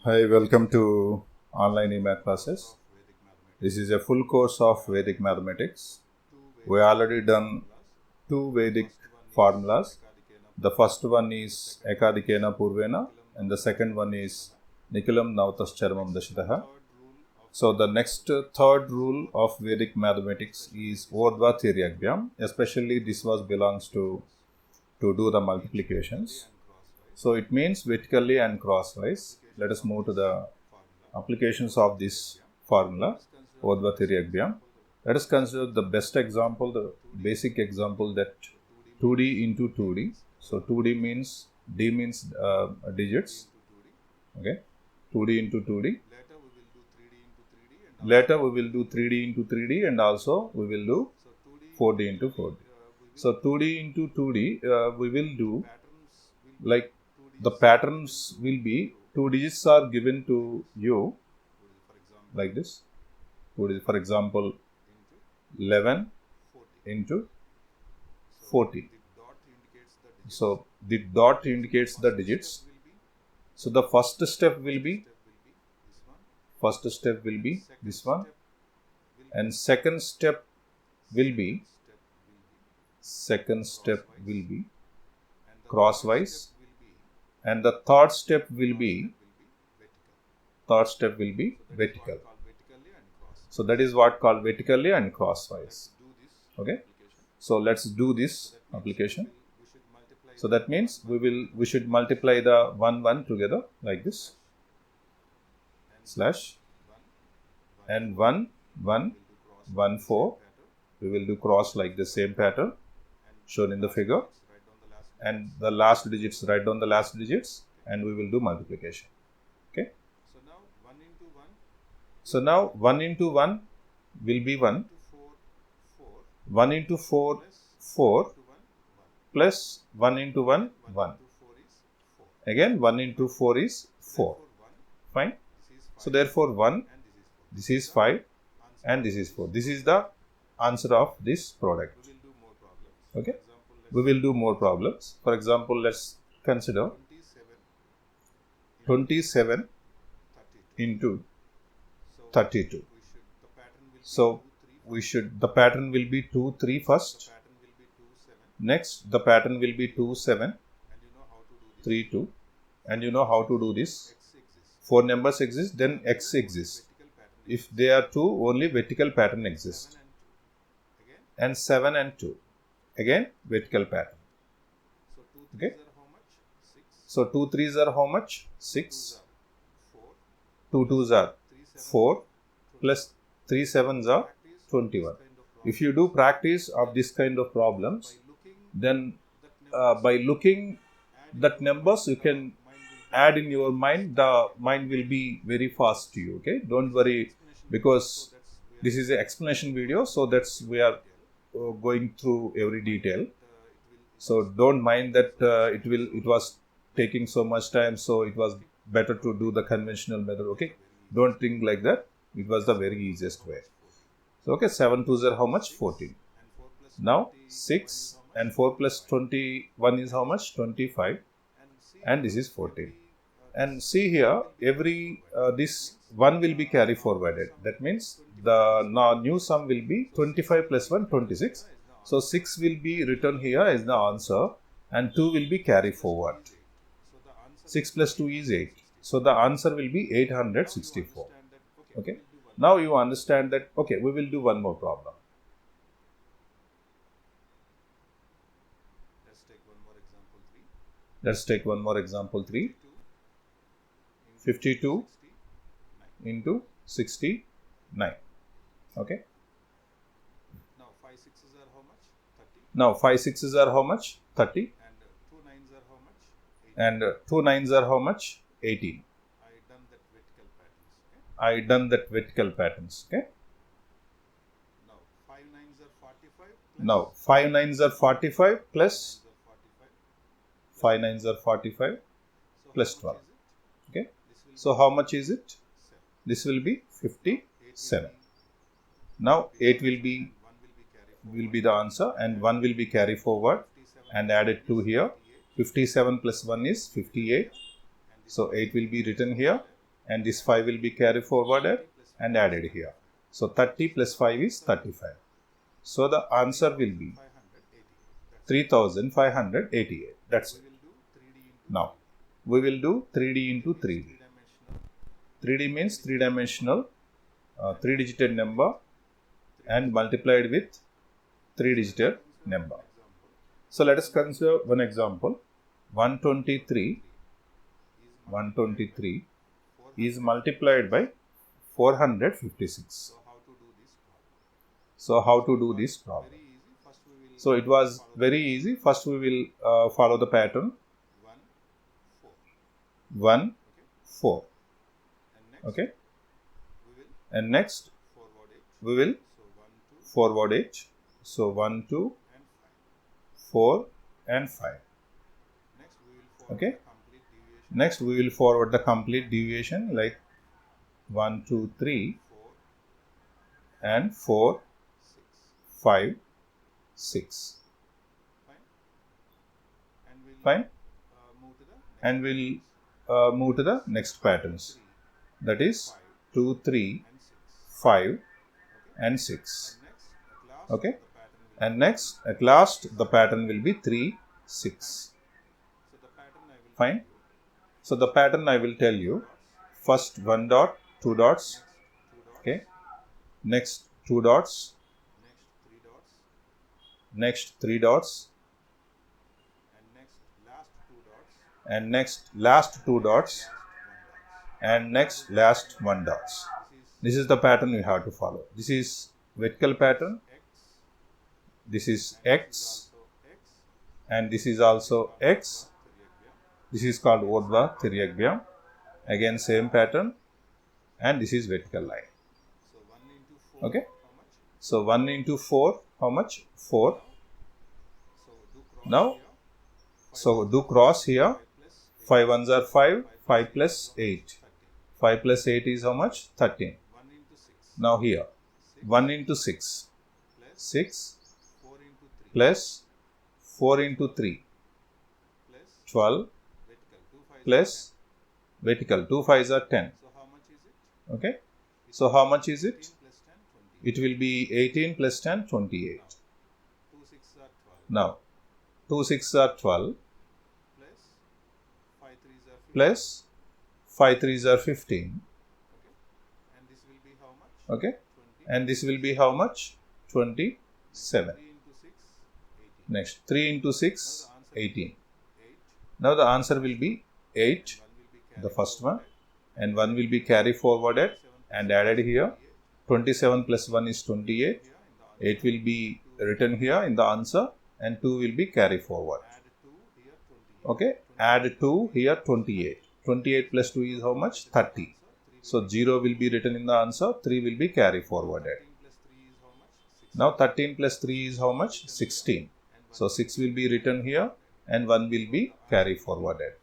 Hi, welcome to online e-math classes. This is a full course of Vedic mathematics. We already done two Vedic formulas. The first one is Ekadikena Purvena and the second one is Nikulam Navatascharamam Dashitaha. So the next third rule of Vedic mathematics is Urdhva Tiryagyam. Especially this belongs to do the multiplications. So it means vertically and crosswise. Let us move to the applications of this formula, Urdhva Tiryagyam. Let us consider the best example, the basic example, that 2D into 2D. So 2D means, D means digits. Okay, 2D into 2D. Later we will do 3D into 3D and also we will do 4D into 4D. So 2D into 2D, we will do like the patterns will be 2 digits are given to you like this. For example, 11 into 40. So the dot indicates the digits. So the first step will be this one, and second step will be crosswise, and the third step will be vertical. So that is what called vertically and crosswise. Okay, so let's do this application. So that means we should multiply the 1 together like this, slash, and 1 1 1 4. We will do cross like the same pattern shown in the figure, and the last digits, write down the last digits, and we will do multiplication. Okay, so now 1 into 1 will be 1. 1 into 4 4, plus 1 into 1 1. Again 1 into 4 is 4. Fine. So therefore 1, this is 5, and this is 4. This is the answer of this product. Okay, we will do more problems. For example, let's consider 27 into 32. So the pattern will be 2 3 first. Next the pattern will be 2 7 3 2, and you know how to do this. 4 numbers exist, then x exists. If they are 2, only vertical pattern exists. And 7 and 2, again vertical pattern. Okay, so 2 3s are how much? 6. 2 2s are 4, plus 3 7s are 21. If you do practice of this kind of problems, then by looking that numbers, you can add in your mind. The mind will be very fast to you. Okay, don't worry, because this is an explanation video, so that's we are going through every detail. So don't mind that it was taking so much time, so it was better to do the conventional method. Okay, don't think like that. It was the very easiest way. So okay, 7 2s are how much? 14. Now 6 and 4 plus 21 is how much? 25, and this is 14. And see here, every this 1 will be carry forwarded. That means the new sum will be 25 plus 1 26. So 6 will be written here as the answer, and 2 will be carry forward. 6 plus 2 is 8. So the answer will be 864. Okay, now you understand that. Okay, we will do one more problem. Let's take one more example 3. 52 into 69. Okay. Now 5 6s are how much? 30. Now 5 6s are how much? 30. And 2 9s are how much? 18. I done that vertical patterns. Okay. Now 5 9s are 45. Now 5 9s are 45 plus 5 9s are 45 plus 12. Okay. So how much is it? This will be 57. Now 8 will be the answer, and 1 will be carry forward and added 2 here. 57 plus 1 is 58. So 8 will be written here, and this 5 will be carried forwarded and added here. So 30 plus 5 is 35. So the answer will be 3588. That's it. Now we will do 3D into 3D. 3D means 3-dimensional 3-digit number and multiplied with 3-digit number. So let us consider one example. 123 is multiplied by 456. So how to do this problem? So it was very easy. First we will follow the pattern 1 4. Okay, and next we will forward it. So 1 2 4 and 5. Okay, next we will forward the complete deviation like 1 2 3 and 4 5 6. Fine, and we'll move to the next patterns, that is 2 3 5 and 6. Okay, and next at last the pattern will be 3 6. Fine, so the pattern I will tell you. First 1 dot, 2 dots. Okay, next 2 dots, next 3 dots, and next last 2 dots, and next last 1 dots. This is the pattern we have to follow. This is vertical pattern. This is X, and this is also X. This is called Urdhva Tiryagbhyam. Again same pattern, and this is vertical line. Okay, so 1 into 4, how much? 4. Now, so do cross here. 5 ones are 5, 5 plus 8. 5 plus 8 is how much? 13. Now here, 1 into 6. 6 plus 4 into 3. 12 plus vertical. 2 5s are 10. Okay, so how much is it? It will be 18 plus 10, 28. Now, 2 6s are 12 plus 5 3s are 15. Okay, and this will be how much? 27. Next, 3 into 6, 18. Now the answer will be 8, the first one, and 1 will be carried forwarded and added here. 27 plus 1 is 28. 8 will be written here in the answer, and 2 will be carried forward. Okay, add 2 here, 28. 28 plus 2 is how much? 30. So 0 will be written in the answer, 3 will be carried forwarded. Now 13 plus 3 is how much? 16. So 6 will be written here and 1 will be carried forwarded.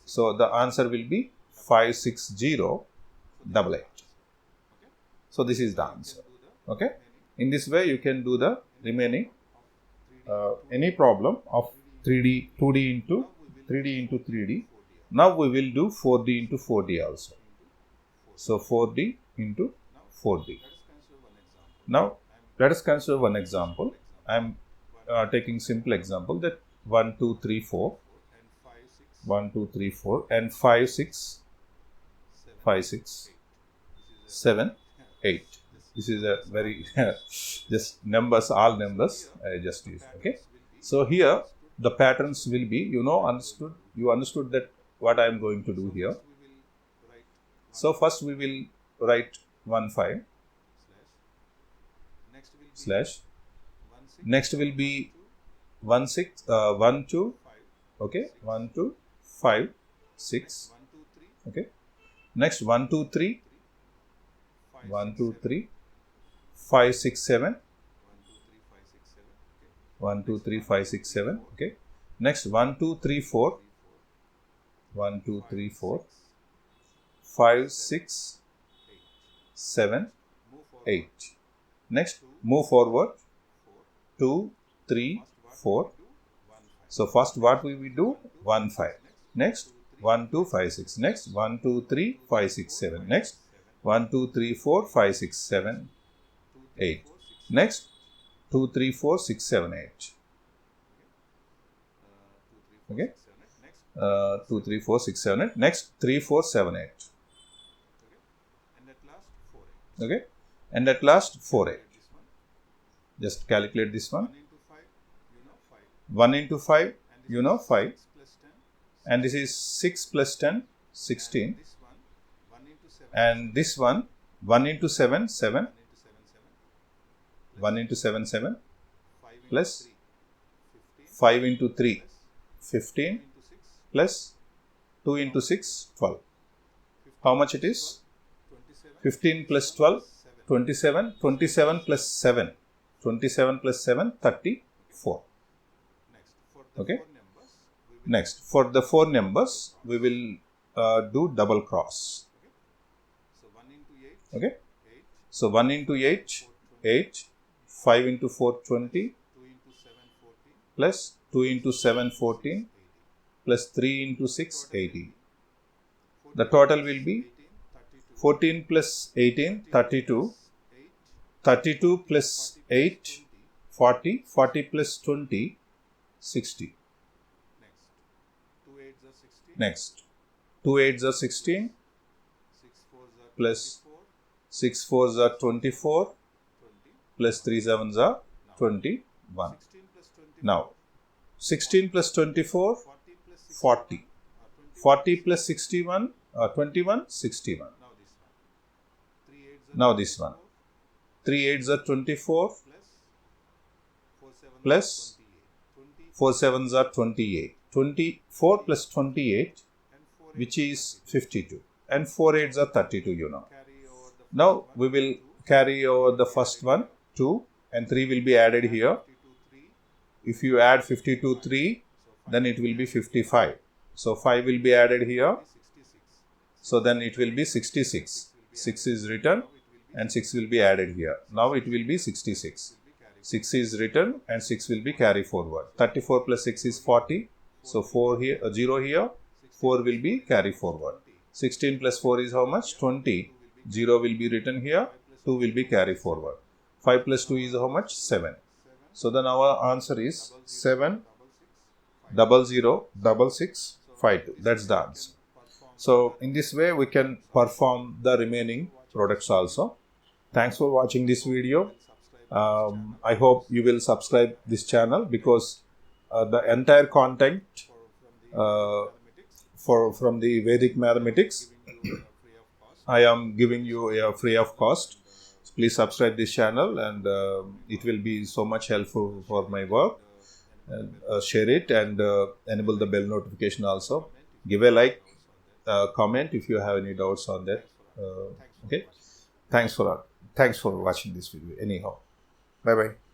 So the answer will be 56088. So this is the answer. Okay, in this way you can do the remaining any problem of 3D 2D into 3D into 3D. Now we will do 4D into 4D also. So 4D into 4D. Now let us consider one example. I am taking simple example that 1 2 3 4 1 2 3 4 and 5 6 7 8. This is a very just numbers, all numbers I just used. Okay, so here the patterns will be, you understood that what I am going to do here. So first we will write 1 5 slash, next will be 1 6 1 2. Okay, 1 2 5 6. Okay, next 1 2 3 1 2 3 5 6 7 1 2 3 5 6 7. Okay, next 1 2 3 4 1 2 3 4 5 6 7 8. Next move forward 2 3 4. So first what we will do? 1 5. Next 1, 2, 5, 6. Next 1, 2, 3, 5, 6, 7. Next 1, 2, 3, 4, 5, 6, 7, 8. Next 2, 3, 4, 6, 7, 8. Okay. 2, 3, 4, 6, 7, 8. Next 3, 4, 7, 8. Okay. And at last 4, 8. Just calculate this one. 1 into 5, you know 5. And this is 6 plus 10, 16. And this one, 1 into 7, 7. 1 into 7, 7. Plus 5 into 3, 15. Plus 2 into 6, 12. How much it is? 15 plus 12, 27. 27 plus 7. 27 plus 7, 34. Okay. Next, for the 4 numbers, we will do double cross. Okay. So 1 into 8, 8. 5 into 4, 20. Plus 2 into 7, 14. Plus 3 into 6, 18. The total will be 14 plus 18, 32. 32 plus 8, 40. 40 plus 20, 60. Next, 2 8s are 16. Plus 6 4s are 24. Plus 3 7s are 21. Now, 16 plus 24, 40. 40 plus 61, 21, 61. Now this one. 3 8s are 24. Plus 4 7s are 28. 24 plus 28, which is 52. And 4 8s are 32, you know. Now we will carry over the first one, 2, and 3 will be added here. If you add 52, 3, then it will be 55. So 5 will be added here. So then it will be 66. 6 is written and 6 will be added here. Now it will be 66. 6 is written and 6 will be carried forward. 34 plus 6 is 40. So 4 here, 0 here, 4 will be carried forward. 16 plus 4 is how much? 20. 0 will be written here, 2 will be carried forward. 5 plus 2 is how much? 7. So then our answer is 7, 00, 66, 52. That's the answer. So in this way we can perform the remaining products also. Thanks for watching this video. I hope you will subscribe this channel because the entire content from the Vedic mathematics I am giving you free of cost. Please subscribe this channel and it will be so much helpful for my work. Share it and enable the bell notification also. Give a like, comment if you have any doubts on that. Okay. Thanks for watching this video anyhow. Bye bye.